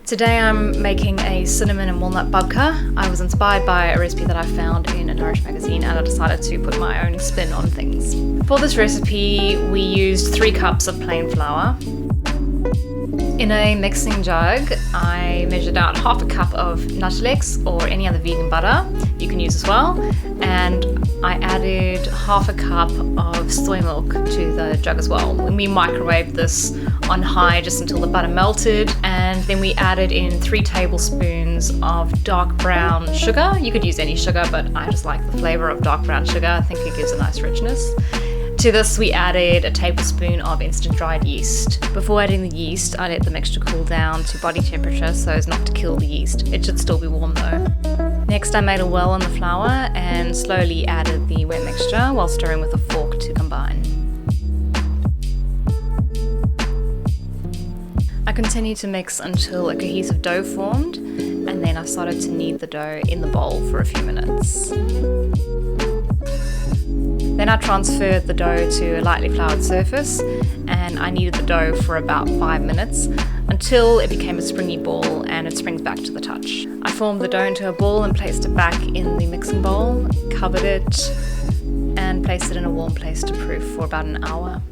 Today I'm making a cinnamon and walnut babke. I was inspired by a recipe that I found in a Nourish magazine and I decided to put my own spin on things. For this recipe we used 3 cups of plain flour. In a mixing jug I measured out half a cup of Nutlex or any other vegan butter you can use as well, and I added half a cup of soy milk to the jug as well. We microwaved this on high just until the butter melted, and then we added in 3 tablespoons of dark brown sugar. You could use any sugar, but I just like the flavor of dark brown sugar. I think it gives a nice richness. To this we added a tablespoon of instant dried yeast. Before adding the yeast, I let the mixture cool down to body temperature so as not to kill the yeast. It should still be warm though. Next I made a well in the flour and slowly added the wet mixture while stirring with a fork to combine. I continued to mix until a cohesive dough formed, and then I started to knead the dough in the bowl for a few minutes. Then I transferred the dough to a lightly floured surface and I kneaded the dough for about 5 minutes until it became a springy ball and it springs back to the touch. I formed the dough into a ball and placed it back in the mixing bowl, covered it and placed it in a warm place to proof for about an hour.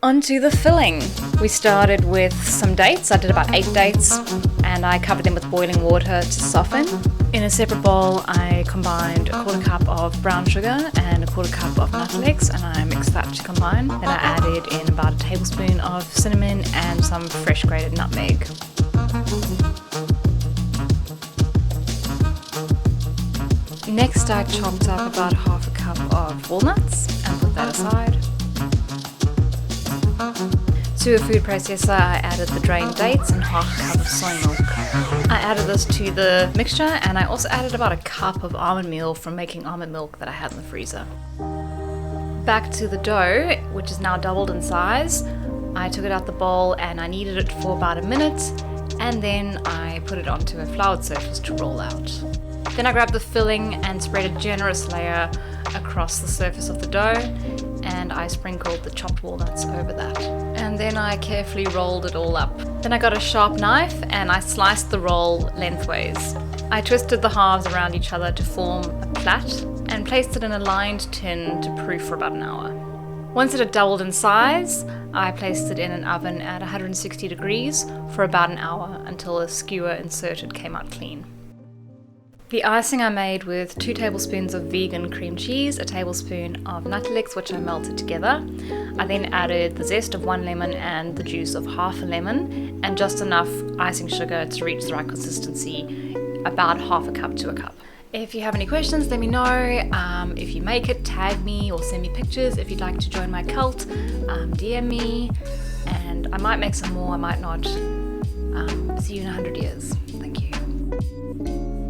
Onto the filling. We started with some dates. I did about 8 dates and I covered them with boiling water to soften. In a separate bowl I combined a 1/4 cup of brown sugar and a 1/4 cup of Nutlex and I mixed that to combine. Then I added in about a tablespoon of cinnamon and some fresh grated nutmeg. Next I chopped up about half a cup of walnuts and put that aside. To a food processor I added the drained dates and half a cup of soy milk. I added this to the mixture and I also added about a cup of almond meal from making almond milk that I had in the freezer. Back to the dough, which is now doubled in size. I took it out the bowl and I kneaded it for about a minute and then I put it onto a floured surface to roll out. Then I grabbed the filling and spread a generous layer across the surface of the dough and I sprinkled the chopped walnuts over that. And then I carefully rolled it all up. Then I got a sharp knife and I sliced the roll lengthways. I twisted the halves around each other to form a plait and placed it in a lined tin to proof for about an hour. Once it had doubled in size, I placed it in an oven at 160 degrees for about an hour until the skewer inserted came out clean. The icing I made with 2 tablespoons of vegan cream cheese, a tablespoon of Nutlex which I melted together. I then added the zest of 1 lemon and the juice of half a lemon and just enough icing sugar to reach the right consistency, about half a cup to a cup. If you have any questions, let me know. If you make it, tag me or send me pictures. If you'd like to join my cult, DM me and I might make some more, I might not. See you in 100 years. Thank you.